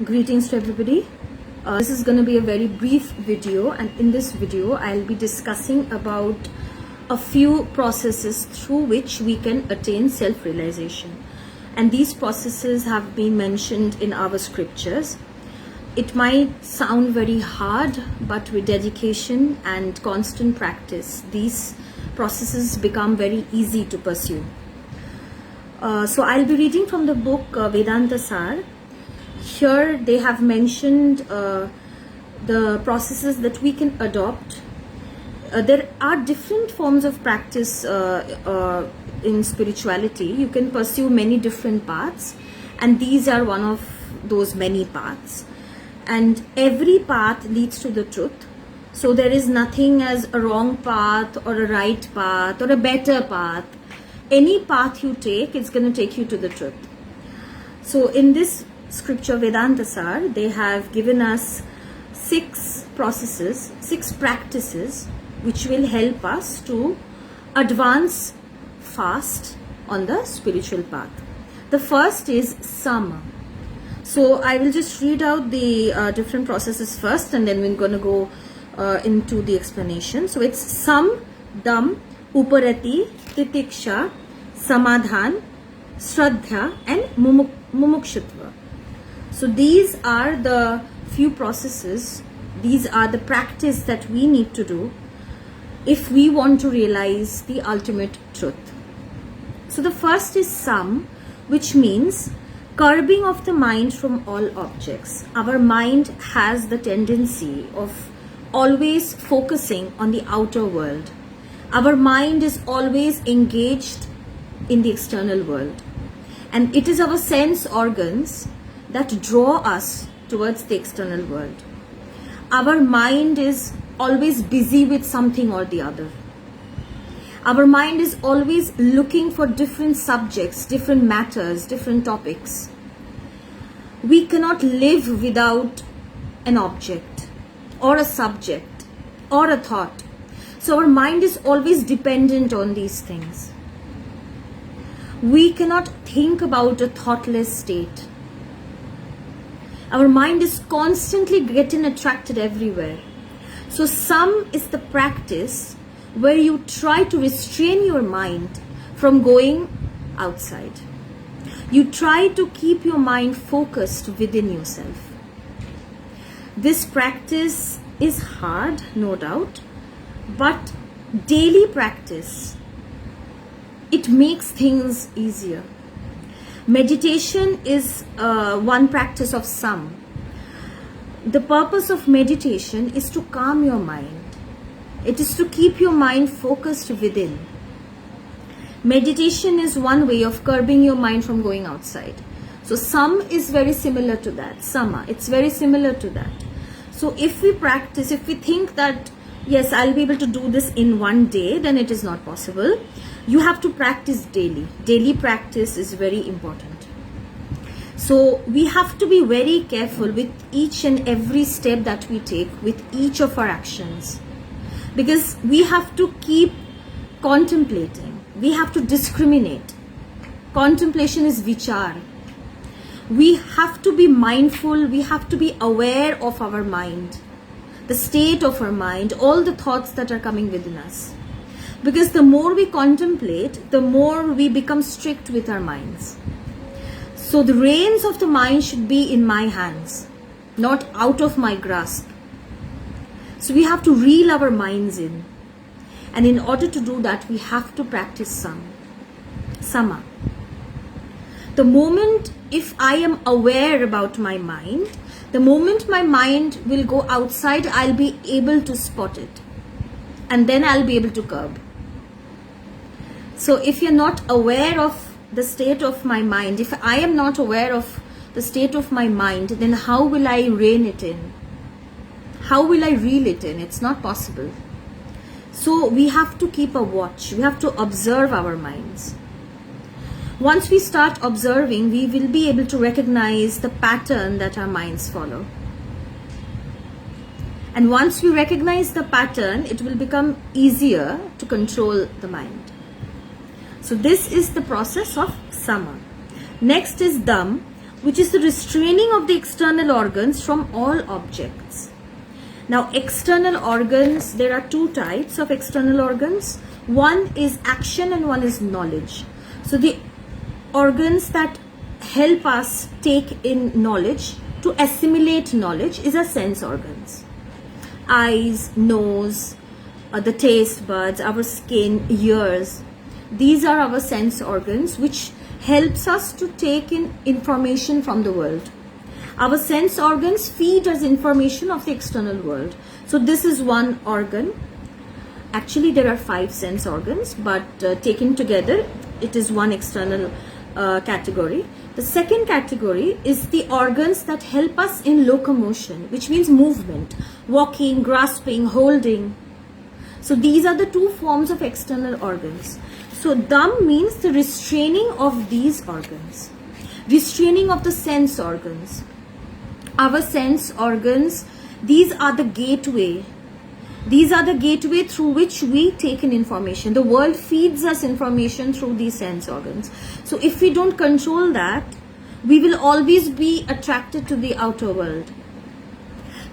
Greetings to everybody. This is going to be a very brief video, and in this video I'll be discussing about a few processes through which we can attain self-realization, and these processes have been mentioned in our scriptures. It might sound very hard, but with dedication and constant practice, these processes become very easy to pursue. So I'll be reading from the book Vedanta Sar. Here they have mentioned the processes that we can adopt. There are different forms of practice in spirituality. You can pursue many different paths, and these are one of those many paths. And every path leads to the truth. So there is nothing as a wrong path or a right path or a better path. Any path you take, it's going to take you to the truth. So in this scripture Vedanta Sar, they have given us 6 processes, 6 practices which will help us to advance fast on the spiritual path. The first is Sama. So I will just read out the different processes first, and then we're going to go into the explanation. So it's Sam, Dam, Uparati, Titiksha, Samadhan, Shraddha and Mumukshutva. So these are the few processes, these are the practice that we need to do if we want to realize the ultimate truth. So the first is Sam, which means curbing of the mind from all objects. Our mind has the tendency of always focusing on the outer world. Our mind is always engaged in the external world. And it is our sense organs that draw us towards the external world. Our mind is always busy with something or the other. Our mind is always looking for different subjects, different matters, different topics. We cannot live without an object or a subject or a thought. So our mind is always dependent on these things. We cannot think about a thoughtless state. Our mind is constantly getting attracted everywhere. So Sam is the practice where you try to restrain your mind from going outside. You try to keep your mind focused within yourself. This practice is hard, no doubt, but daily practice, it makes things easier. Meditation is one practice of Sam. The purpose of meditation is to calm your mind. It is to keep your mind focused within. Meditation is one way of curbing your mind from going outside. So Sam is very similar to that. Sama, it's very similar to that. So if we practice, if we think that yes, I'll be able to do this in one day, then it is not possible. You have to practice daily. Daily practice is very important. So we have to be very careful with each and every step that we take, with each of our actions. Because we have to keep contemplating. We have to discriminate. Contemplation is vichar. We have to be mindful. We have to be aware of our mind, the state of our mind, all the thoughts that are coming within us. Because the more we contemplate, the more we become strict with our minds. So the reins of the mind should be in my hands, not out of my grasp. So we have to reel our minds in. And in order to do that, we have to practice Sama. The moment if I am aware about my mind, the moment my mind will go outside, I'll be able to spot it. And then I'll be able to curb. So if you're not aware of the state of my mind, if I am not aware of the state of my mind, then how will I rein it in? How will I reel it in? It's not possible. So we have to keep a watch. We have to observe our minds. Once we start observing, we will be able to recognize the pattern that our minds follow. And once we recognize the pattern, it will become easier to control the mind. So this is the process of Sama. Next is Dam, which is the restraining of the external organs from all objects. Now, external organs, there are two types of external organs. One is action and one is knowledge. So the organs that help us take in knowledge, to assimilate knowledge, is our sense organs. Eyes, nose, the taste buds, our skin, ears. These are our sense organs which helps us to take in information from the world. Our sense organs feed us information of the external world. So this is one organ. Actually, there are 5 sense organs, but taken together, it is one external category. The second category is the organs that help us in locomotion, which means movement, walking, grasping, holding. So these are the 2 forms of external organs. So dam means the restraining of these organs, restraining of the sense organs. Our sense organs, these are the gateway. These are the gateway through which we take in information. The world feeds us information through these sense organs. So if we don't control that, we will always be attracted to the outer world.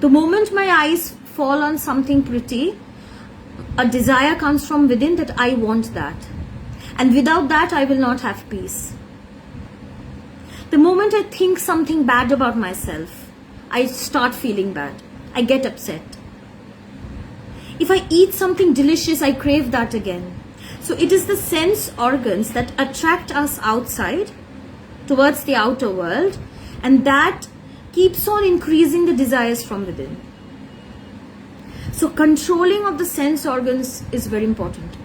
The moment my eyes fall on something pretty, a desire comes from within that I want that. And without that, I will not have peace. The moment I think something bad about myself, I start feeling bad. I get upset. If I eat something delicious, I crave that again. So it is the sense organs that attract us outside towards the outer world, and that keeps on increasing the desires from within. So controlling of the sense organs is very important.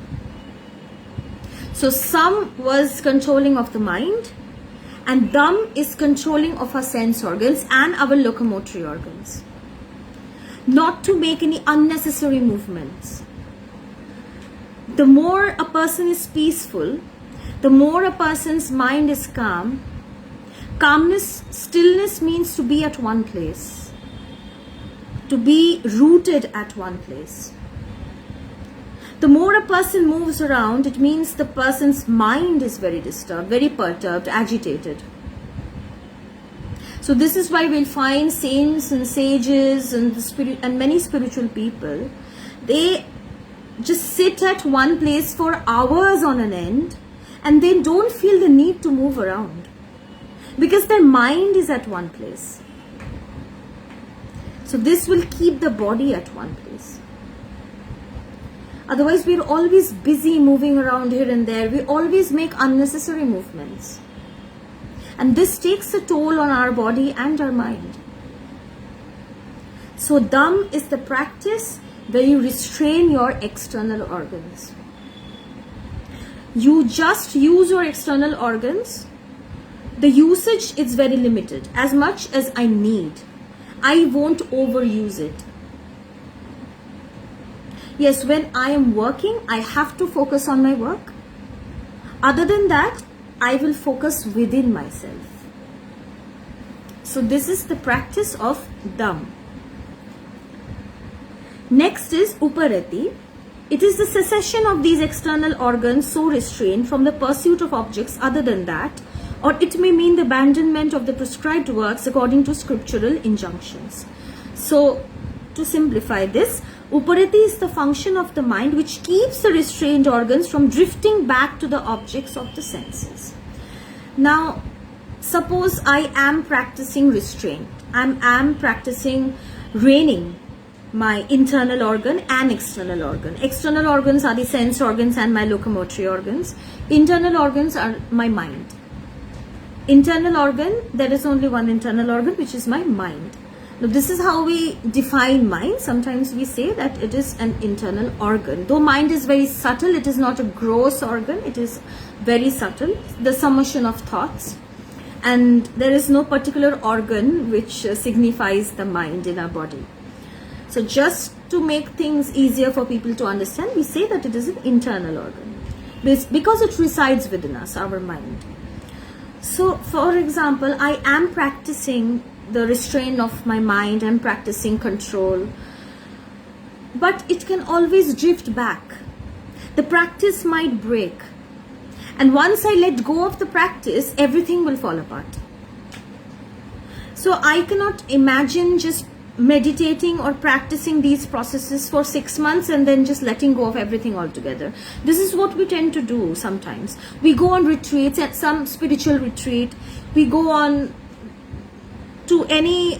So Sam was controlling of the mind, and Dam is controlling of our sense organs and our locomotory organs. Not to make any unnecessary movements. The more a person is peaceful, the more a person's mind is calm. Calmness, stillness means to be at one place, to be rooted at one place. The more a person moves around, it means the person's mind is very disturbed, very perturbed, agitated. So this is why we'll find saints and sages and many spiritual people, they just sit at one place for hours on an end and they don't feel the need to move around because their mind is at one place. So this will keep the body at one place. Otherwise, we're always busy moving around here and there. We always make unnecessary movements. And this takes a toll on our body and our mind. So Dam is the practice where you restrain your external organs. You just use your external organs. The usage is very limited, as much as I need. I won't overuse it. Yes, when I am working, I have to focus on my work. Other than that, I will focus within myself. So this is the practice of Dam. Next is Uparati. It is the cessation of these external organs so restrained from the pursuit of objects other than that, or it may mean the abandonment of the prescribed works according to scriptural injunctions. So to simplify this, Uparati is the function of the mind which keeps the restrained organs from drifting back to the objects of the senses. Now, suppose I am practicing restraint. I am practicing reining my internal organ and external organ. External organs are the sense organs and my locomotory organs. Internal organs are my mind. Internal organ, there is only one internal organ, which is my mind. Now, this is how we define mind. Sometimes we say that it is an internal organ. Though mind is very subtle, it is not a gross organ. It is very subtle, the summation of thoughts. And there is no particular organ which signifies the mind in our body. So just to make things easier for people to understand, we say that it is an internal organ. Because it resides within us, our mind. So, for example, I am practicing the restraint of my mind, I'm practicing control, but it can always drift back. The practice might break, and once I let go of the practice, everything will fall apart. So I cannot imagine just meditating or practicing these processes for 6 months and then just letting go of everything altogether. This is what we tend to do sometimes. We go on retreats, at some spiritual retreat, we go on to any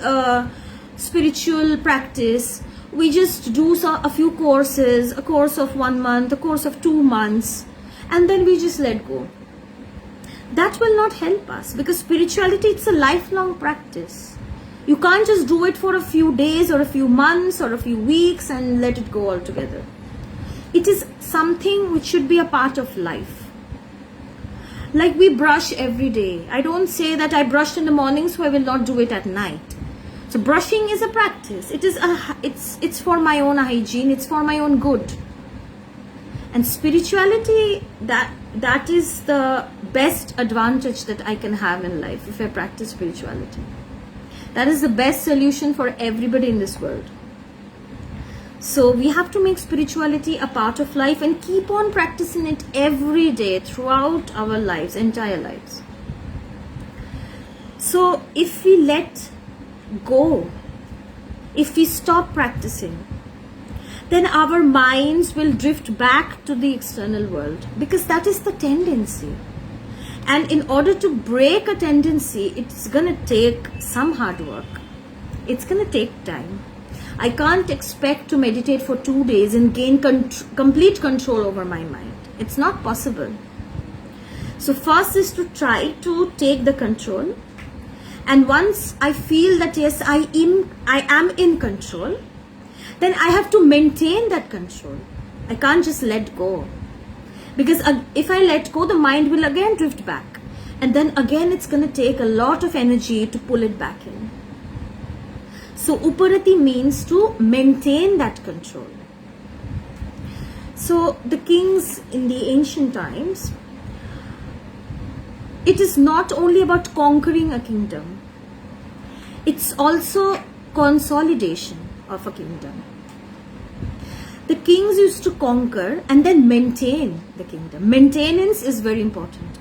spiritual practice, we just do a few courses, a course of 1 month, a course of 2 months, and then we just let go. That will not help us, because spirituality, it's a lifelong practice. You can't just do it for a few days or a few months or a few weeks and let it go altogether. It is something which should be a part of life. Like we brush every day. I don't say that I brushed in the morning, so I will not do it at night. So brushing is a practice. It's for my own hygiene. It's for my own good. And spirituality, that is the best advantage that I can have in life if I practice spirituality. That is the best solution for everybody in this world. So we have to make spirituality a part of life and keep on practicing it every day throughout our lives, entire lives. So if we let go, if we stop practicing, then our minds will drift back to the external world, because that is the tendency. And in order to break a tendency, it's going to take some hard work. It's going to take time. I can't expect to meditate for 2 days and gain complete control over my mind. It's not possible. So first is to try to take the control. And once I feel that yes, I am in control, then I have to maintain that control. I can't just let go. Because if I let go, the mind will again drift back. And then again, it's going to take a lot of energy to pull it back in. So Uparati means to maintain that control. So the kings in the ancient times, it is not only about conquering a kingdom. It's also consolidation of a kingdom. The kings used to conquer and then maintain the kingdom. Maintenance is very important.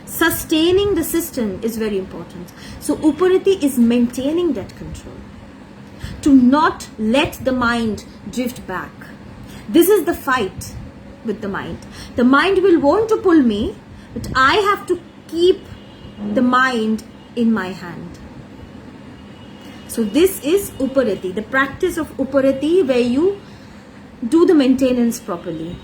Sustaining the system is very important. So Uparati is maintaining that control. To not let the mind drift back. This is the fight with the mind. The mind will want to pull me, but I have to keep the mind in my hand. So this is Uparati, the practice of Uparati, where you do the maintenance properly.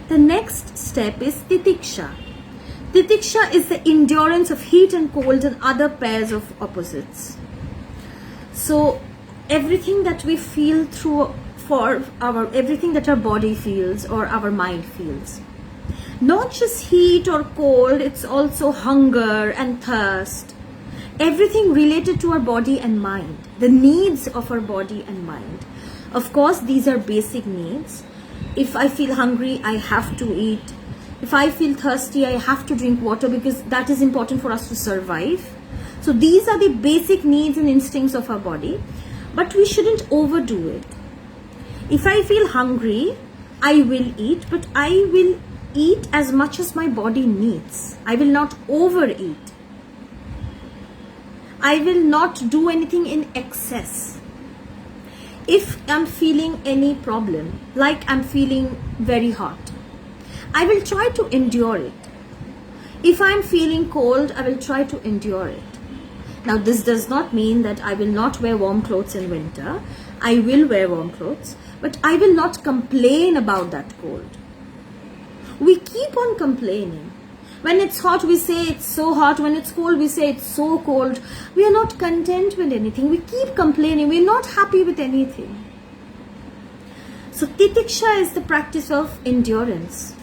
The next step is Titiksha. Titiksha is the endurance of heat and cold and other pairs of opposites. So everything that we feel everything that our body feels or our mind feels. Not just heat or cold, it's also hunger and thirst. Everything related to our body and mind, the needs of our body and mind. Of course, these are basic needs. If I feel hungry, I have to eat. If I feel thirsty, I have to drink water, because that is important for us to survive. So these are the basic needs and instincts of our body, but we shouldn't overdo it. If I feel hungry, I will eat, but I will eat as much as my body needs. I will not overeat. I will not do anything in excess. If I'm feeling any problem, like I'm feeling very hot, I will try to endure it. If I'm feeling cold, I will try to endure it. Now, this does not mean that I will not wear warm clothes in winter. I will wear warm clothes, but I will not complain about that cold. We keep on complaining. When it's hot, we say it's so hot. When it's cold, we say it's so cold. We are not content with anything. We keep complaining. We're not happy with anything. So Titiksha is the practice of endurance.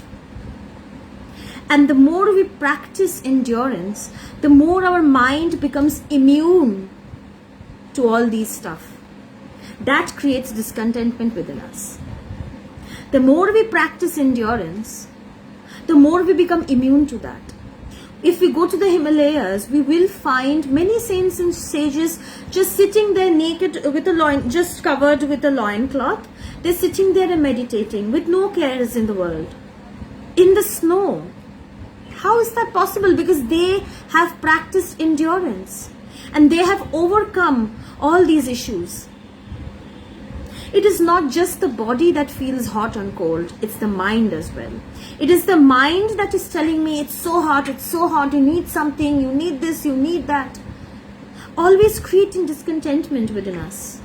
And the more we practice endurance, the more our mind becomes immune to all these stuff. That creates discontentment within us. The more we practice endurance, the more we become immune to that. If we go to the Himalayas, we will find many saints and sages just sitting there naked with a loin, just covered with a loincloth. They're sitting there and meditating with no cares in the world, in the snow. How is that possible? Because they have practiced endurance and they have overcome all these issues. It is not just the body that feels hot and cold, it's the mind as well. It is the mind that is telling me it's so hot, you need something, you need this, you need that. Always creating discontentment within us.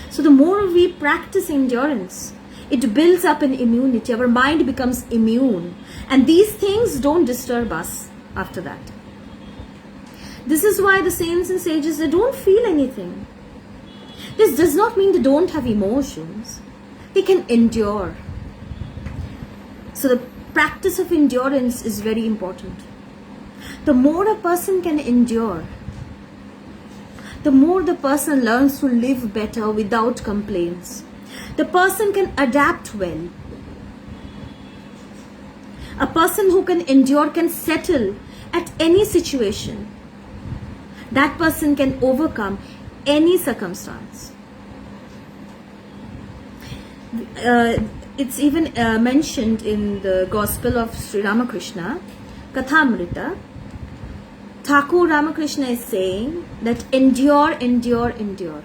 So the more we practice endurance, it builds up an immunity. Our mind becomes immune. And these things don't disturb us after that. This is why the saints and sages, they don't feel anything. This does not mean they don't have emotions. They can endure. So the practice of endurance is very important. The more a person can endure, the more the person learns to live better without complaints. The person can adapt well. A person who can endure can settle at any situation. That person can overcome any circumstance. It's even mentioned in the Gospel of Sri Ramakrishna, Kathamrita. Thakur Ramakrishna is saying that endure, endure, endure.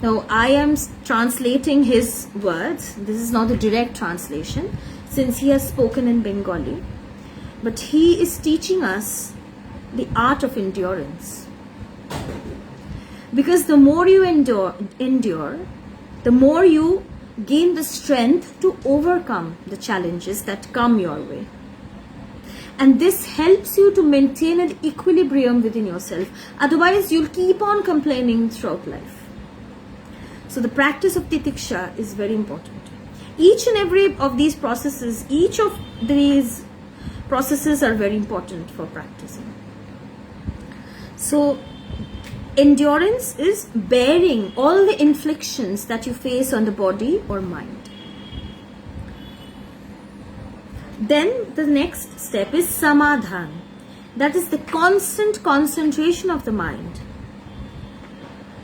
Now, I am translating his words. This is not a direct translation since he has spoken in Bengali. But he is teaching us the art of endurance. Because the more you endure, the more you gain the strength to overcome the challenges that come your way. And this helps you to maintain an equilibrium within yourself. Otherwise, you'll keep on complaining throughout life. So the practice of titiksha is very important. Each and every of these processes, are very important for practicing. So endurance is bearing all the inflictions that you face on the body or mind. Then the next step is samadhan. That is the constant concentration of the mind.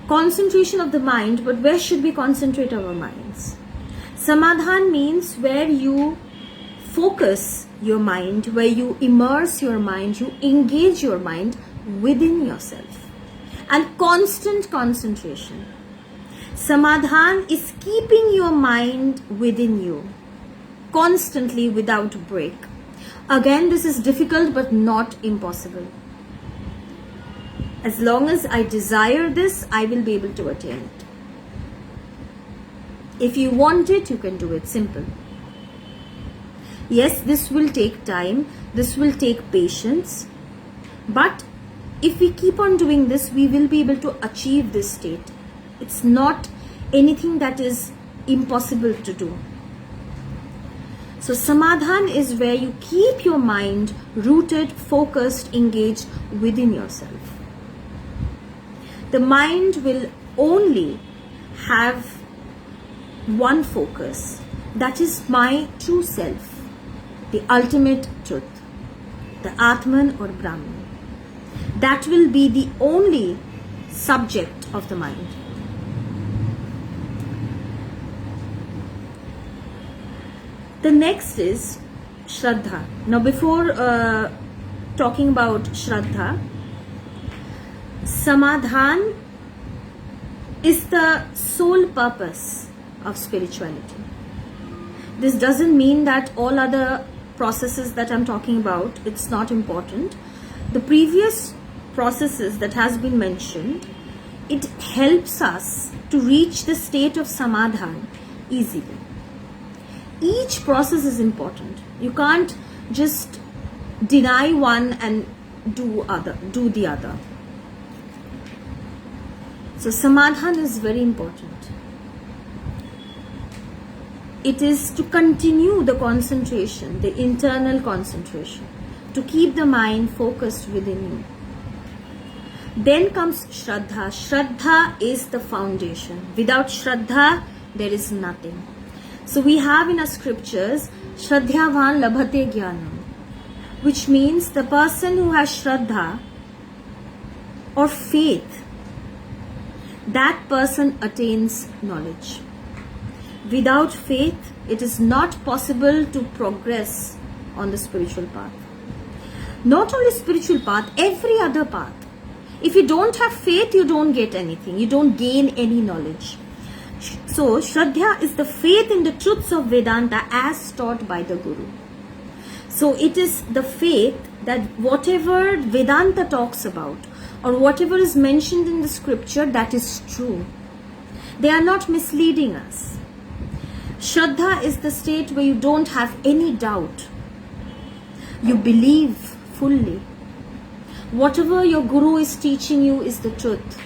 Concentration of the mind, but where should we concentrate our minds? Samadhan means where you focus your mind, where you immerse your mind, you engage your mind within yourself. And constant concentration. Samadhan is keeping your mind within you, constantly without break. Again, this is difficult but not impossible. As long as I desire this, I will be able to attain it. If you want it, you can do it. Simple. Yes, this will take time. This will take patience. But if we keep on doing this, we will be able to achieve this state. It's not anything that is impossible to do. So samadhan is where you keep your mind rooted, focused, engaged within yourself. The mind will only have one focus, that is my true self, the ultimate truth, the Atman or Brahman. That will be the only subject of the mind. The next is Shraddha. Now, before talking about Shraddha, Samadhan is the sole purpose of spirituality. This doesn't mean that all other processes that I'm talking about, it's not important. The previous processes that has been mentioned, it helps us to reach the state of Samadhan easily. Each process is important. You can't just deny one and do the other. So samadhan is very important. It is to continue the concentration, the internal concentration, to keep the mind focused within you. Then comes Shraddha. Shraddha is the foundation. Without Shraddha, there is nothing. So we have in our scriptures, Shraddhavan labhate jnanam, which means the person who has Shraddha or faith, that person attains knowledge. Without faith, it is not possible to progress on the spiritual path. Not only spiritual path, every other path. If you don't have faith, you don't get anything. You don't gain any knowledge. So, Shraddha is the faith in the truths of Vedanta as taught by the Guru. So, it is the faith that whatever Vedanta talks about or whatever is mentioned in the scripture, that is true. They are not misleading us. Shraddha is the state where you don't have any doubt. You believe fully. Whatever your Guru is teaching you is the truth.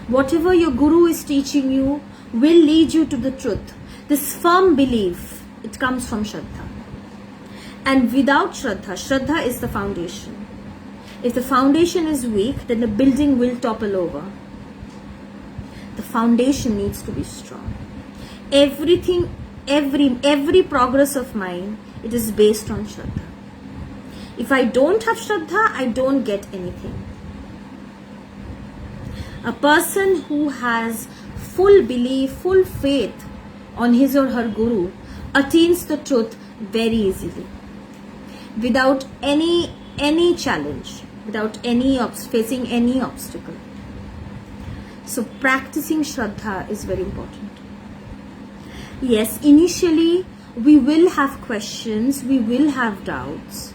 Whatever your Guru is teaching you will lead you to the truth. This firm belief, it comes from Shraddha. And without Shraddha, Shraddha is the foundation. If the foundation is weak, then the building will topple over. The foundation needs to be strong. Everything, every progress of mine, it is based on Shraddha. If I don't have Shraddha, I don't get anything. A person who has full belief, full faith on his or her Guru attains the truth very easily, without any challenge, without facing any obstacle. So practicing Shraddha is very important. Yes, initially we will have questions, we will have doubts.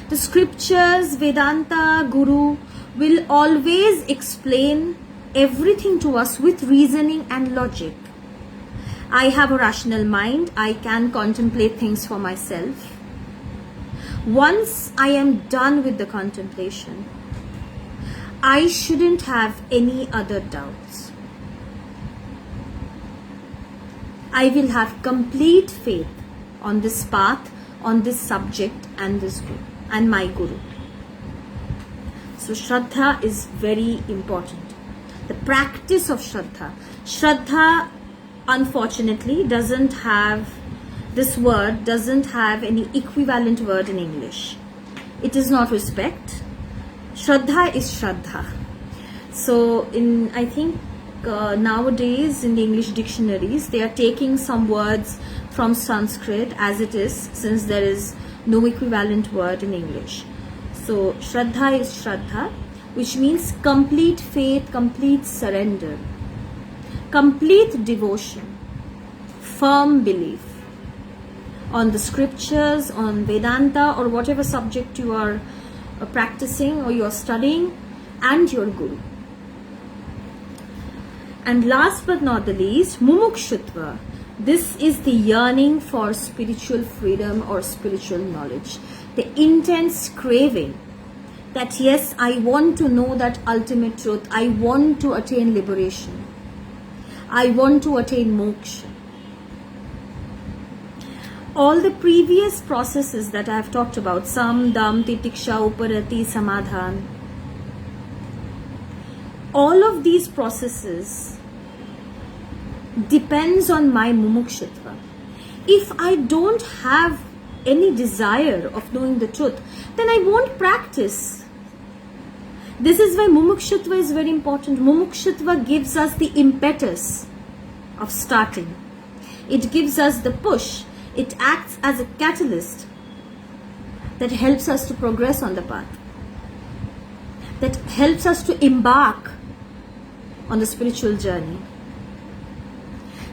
The scriptures, Vedanta, Guru will always explain everything to us with reasoning and logic. I have a rational mind, I can contemplate things for myself. Once I am done with the contemplation, I shouldn't have any other doubts. I will have complete faith on this path, on this subject and this Guru and my Guru. So Shraddha is very important. The practice of Shraddha. Shraddha, unfortunately, doesn't have any equivalent word in English. It is not respect. Shraddha is Shraddha. So I think nowadays in the English dictionaries, they are taking some words from Sanskrit as it is, since there is no equivalent word in English. So Shraddha is Shraddha, which means complete faith, complete surrender, complete devotion, firm belief on the scriptures, on Vedanta or whatever subject you are practicing or you are studying, and your Guru. And last but not the least, Mumukshutva. This is the yearning for spiritual freedom or spiritual knowledge. The intense craving that yes, I want to know that ultimate truth. I want to attain liberation. I want to attain moksha. All the previous processes that I have talked about, Sam, Dam, Titiksha, Uparati, Samadhan, all of these processes depends on my mumukshutva. If I don't have any desire of knowing the truth, then I won't practice. This is why mumukshutva is very important. Mumukshutva gives us the impetus of starting. It gives us the push. It acts as a catalyst that helps us to progress on the path, that helps us to embark on the spiritual journey.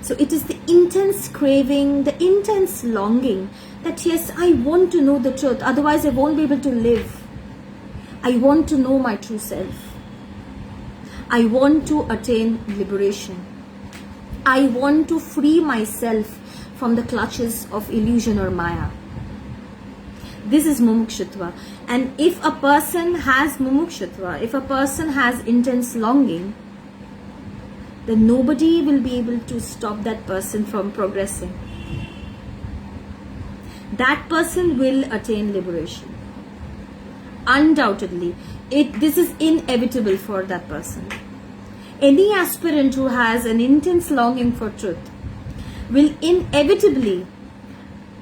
So it is the intense craving, the intense longing that yes, I want to know the truth, otherwise I won't be able to live. I want to know my true self. I want to attain liberation. I want to free myself from the clutches of illusion or maya. This is mumukshutva. And if a person has mumukshutva, if a person has intense longing, then nobody will be able to stop that person from progressing. That person will attain liberation. Undoubtedly, this is inevitable for that person. Any aspirant who has an intense longing for truth will inevitably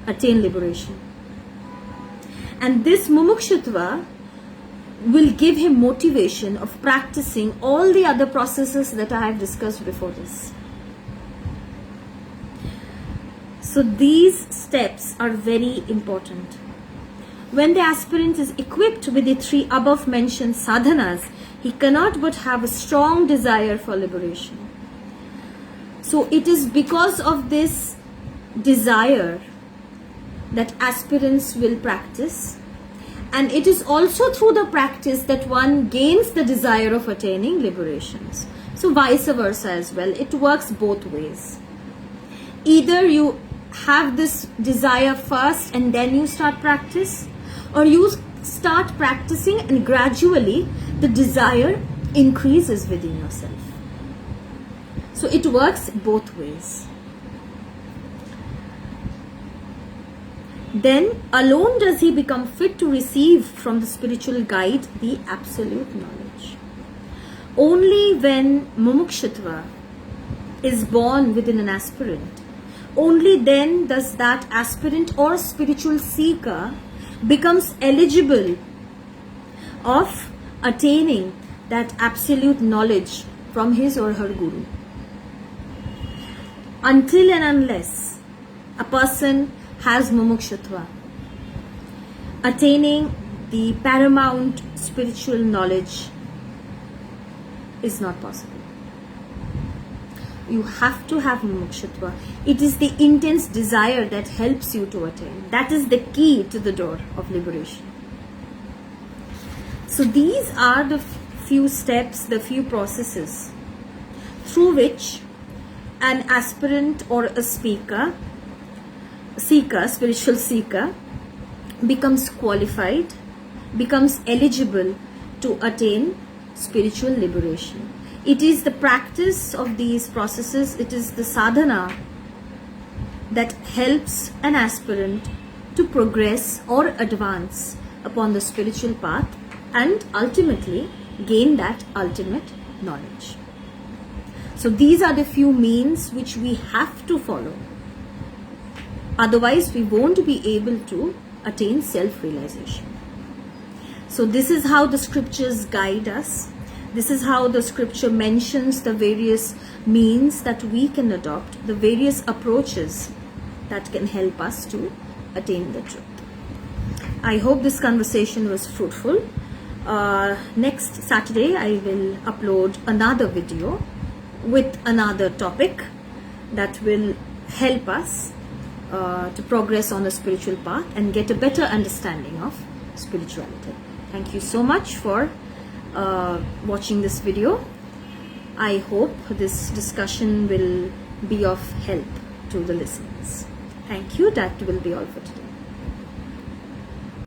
attain liberation. And this mumukshutva will give him motivation of practicing all the other processes that I have discussed before this. So these steps are very important. When the aspirant is equipped with the 3 above mentioned sadhanas, he cannot but have a strong desire for liberation. So it is because of this desire that aspirants will practice, and it is also through the practice that one gains the desire of attaining liberations. So vice versa as well. It works both ways. Either you have this desire first and then you start practice, or you start practicing and gradually the desire increases within yourself. So it works both ways. Then alone does he become fit to receive from the spiritual guide the absolute knowledge. Only when mumukshutva is born within an aspirant, only then does that aspirant or spiritual seeker becomes eligible of attaining that absolute knowledge from his or her guru. Until and unless a person has mumukshutva, attaining the paramount spiritual knowledge is not possible. You have to have mumukshutva. It is the intense desire that helps you to attain. That is the key to the door of liberation. So these are the few steps, the few processes through which an aspirant or a seeker, spiritual seeker, becomes qualified, becomes eligible to attain spiritual liberation. It is the practice of these processes, it is the sadhana that helps an aspirant to progress or advance upon the spiritual path and ultimately gain that ultimate knowledge. So these are the few means which we have to follow. Otherwise, we won't be able to attain self-realization. So this is how the scriptures guide us. This is how the scripture mentions the various means that we can adopt, the various approaches that can help us to attain the truth. I hope this conversation was fruitful. Next Saturday, I will upload another video with another topic that will help us to progress on the spiritual path and get a better understanding of spirituality. Thank you so much for watching this video. I hope this discussion will be of help to the listeners. Thank you. That will be all for today.